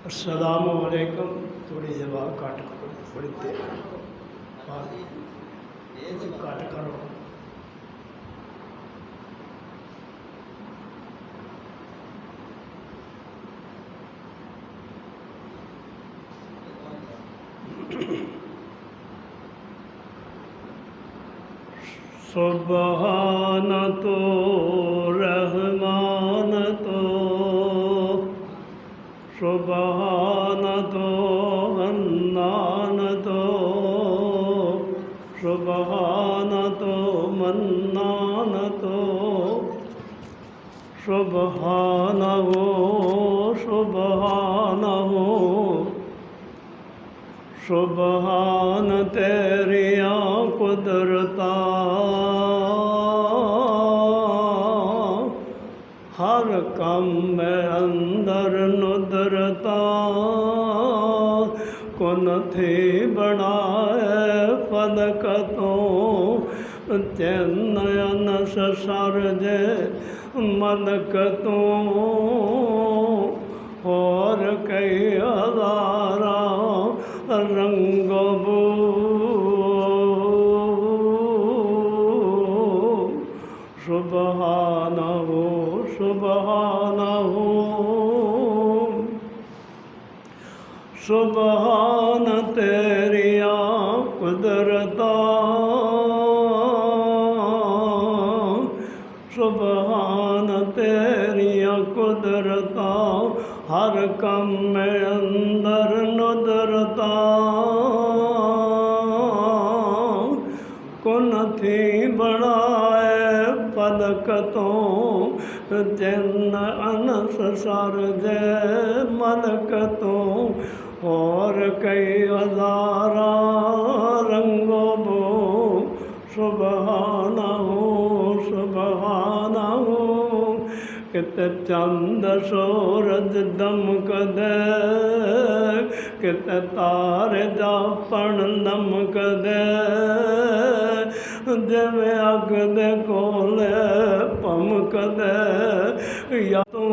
अस्सलामुअलैकुम। थोड़ी जवाब काट करो, बड़ी देर काट करो। सुब्हान तो रहमान तो, सुब्हान तो हन्नान तो, सुब्हान तो मन्नान तो, सुब्हानहू सुब्हानहू। सुब्हान तेरिया कुदरता, हर काम में अंदर नुदरता। कुन थी बनाए फलक तो, चैन अनस सरजे मलक तो। और कई हज़ारा रंगो बू, सुब्हानहू सुब्हानहू। सुब्हान तेरिया कुदरता, सुब्हान तेरिया कुदरता। हर काम में अंदर नुदरता। कुन थी बनाए फलक तो, चैन अनस सरजे मलक तो। और कई हज़ारा रंगो बो, सुब्हानहू सुब्हानहू। किते चंद सूरज दमकदे, किते तारे जापण लमकदे। जिवें अग दे कोले भमकदे या तू,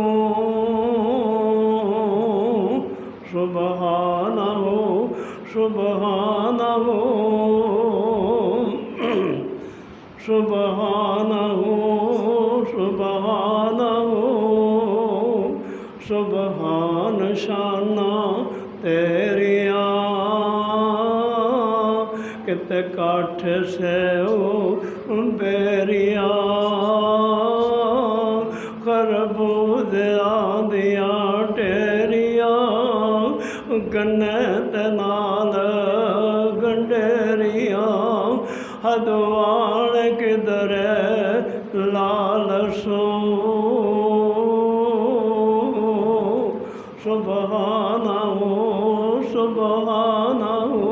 सुब्हानहू सुब्हानहू। सुब्हानहू सुब्हानहू। सुब्हान शाना तेरिया, किते काठ से बेरिया। खरबूजा दिया टेरिया, गन्ने ते नाल गंडेरिया। हदवाण किधरे लाल सो, सुब्हानहू सुब्हानहू।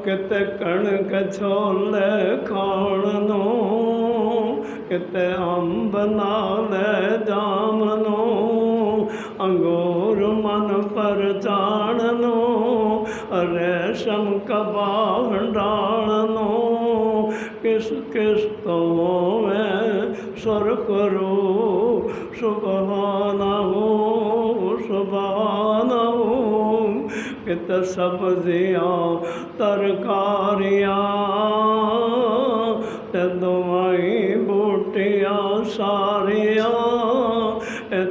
किते कणक छोले खाण नू, किते अंब नाले जाम नू। अंगूर मन पर चाण नू, रेशम कबाह डाण नू। किस किस तो में सुरखरू, सुब्हानहू सुब्हानहू। किते सब्जियाँ तरकारियाँ, ते दवाई बूटियाँ सारियाँ।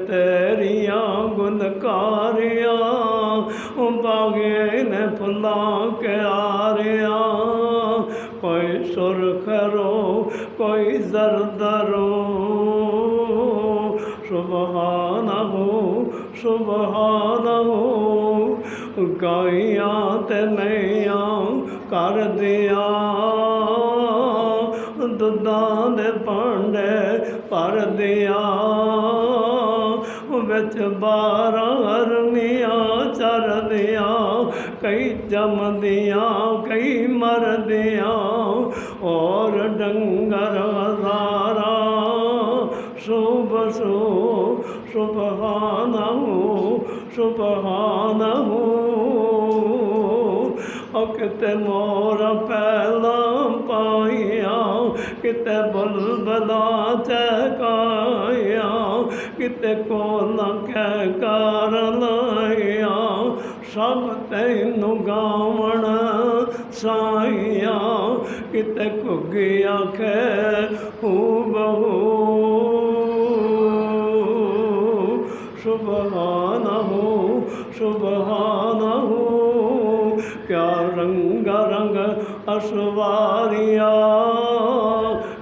तेरिया गुलकारियाँ, बागे ने फुला के आरिया। कोई सुरखरो कोई जरदरो, सुब्हानहू सुब्हानहू। गाइयाँ ते मैयाँ कर दिया, दुधां दे भांडे भर दिया। बिच 12 हरनियाँ चर दिया, कई जमदियाँ कई मरदियाँ। और डंगर हज़ारा सुबह सो, सुब्हानहू सुब्हानहू। किते मोर पैला पाइया, किते बुलबुला चहकाया। ਕਿਤੇ ਕੋ ਨਾ ਕਹਿ ਕਰ ਲਾਇਆ ਸਭ ਤੈਨੂੰ ਗਾਵਣ ਸਾਈਆਂ ਕਿਤੇ ਘੁੱਗੀ ਆਖੇ ਹੂ ਬਹੂ ਸੁਭਾਨਹੁ ਸੁਭਾਨਹੁ ਕਿਆ ਰੰਗ ਰੰਗ ਅਸਵਾਰੀਆਂ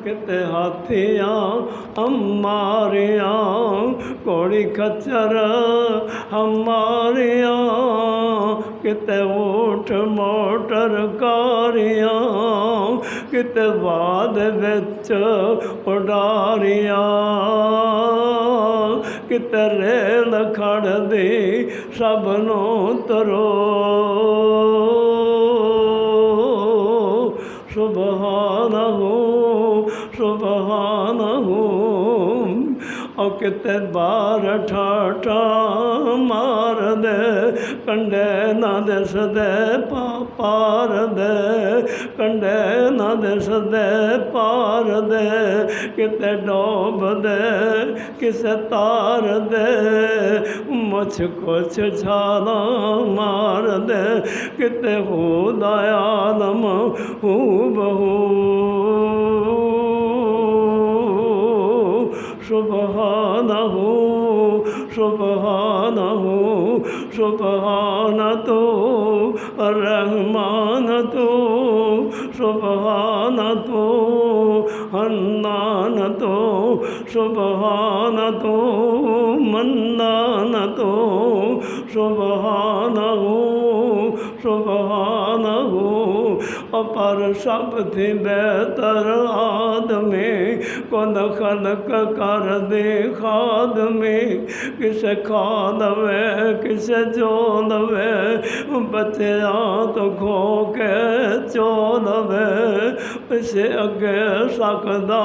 ਕਿਤੇ ਹਾਥੀਆਂ ਹਮਾਰਿਆਂ ਘੋੜੀ ਖੱਚਰ ਹਮਾਰਿਆਂ ਕਿਤੇ ਊਠ ਮੋਟਰ ਕਾਰੀਆਂ ਕਿਤੇ ਬਾਦ ਵਿੱਚ ਉਡਾਰੀਆਂ ਕਿਤੇ ਰੇਲ ਖੜਦੀ ਸਭ ਨੂੰ ਤਰੋ ਸੁਭਾਨਹੁ ਸੁਭਾਨਹੁ ਉਹ ਕਿਤੇ ਬਾਰ ਠਾਠਾ ਮਾਰਦੇ ਕੰਡੇ ਨਾ ਦਿਸਦੇ ਪਾਰ ਦੇ ਕੰਡੇ ਨਾ ਦਿਸਦੇ ਪਾਰ ਦੇ ਕਿਤੇ ਡੋਬਦੇ ਕਿਸੇ ਤਾਰ ਦੇ ਮੁੱਛ ਕੁਛ ਛਾਲਾ ਮਾਰਦੇ ਕਿਤੇ ਹੋਦਾ ਆਲਮ ਹੂ ਬਹੂ ਸੁਭਾਨਹੁ ਸੁਭਾਨਹੁ ਸੁਭਾਨਤੁ ਰਹਿਮਾਨਤੁ ਸੁਭਾਨਤੁ ਹੰਨਾਨਤੁ ਸੁਭਾਨਤੁ ਮੰਨਾਨਤੁ ਸੁਭਾਨਹੁ ਸੁਭਾਨਹੁ ਅਪਰ ਸਭ ਥੀ ਬਿਹਤਰ ਆਦਮੀ ਕੋਨ ਖਲਕ ਕਰ ਦੇ ਖਾਦਮੀ ਕਿਸੇ ਖਾ ਲਵੇ ਕਿਸੇ ਜੋ ਲਵੇ ਬੱਚਿਆਂ ਤੋਂ ਖੋ ਕੇ ਚੋ ਲਵੇ ਪਿਛੇ ਅੱਗੇ ਸਕਦਾ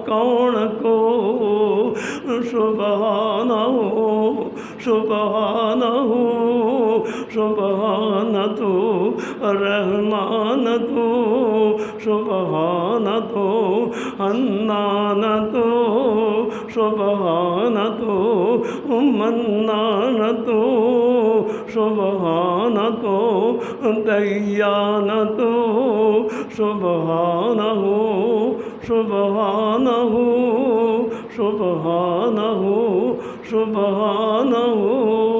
ਕੌਣ ਕੋ ਸੁਭਾਨਹੁ ਸੁਭਾਨਹੁ ਸੁਭਾਨਤੁ ਰਹਿਮਾਨਤੁ ਸੁਭਾਨਤੁ ਹੰਨਾਨਤੁ ਸੁਭਾਨਤੁ ਮੰਨਾਨਤੁ ਸੁਭਾਨਤੁ ਦਇਆਨਤੁ ਸੁਭਾਨਹੁ ਸੁਭਾਨਹੁ ਸੁਭਾਨਹੁ ਸੁਭਾਨਹੁ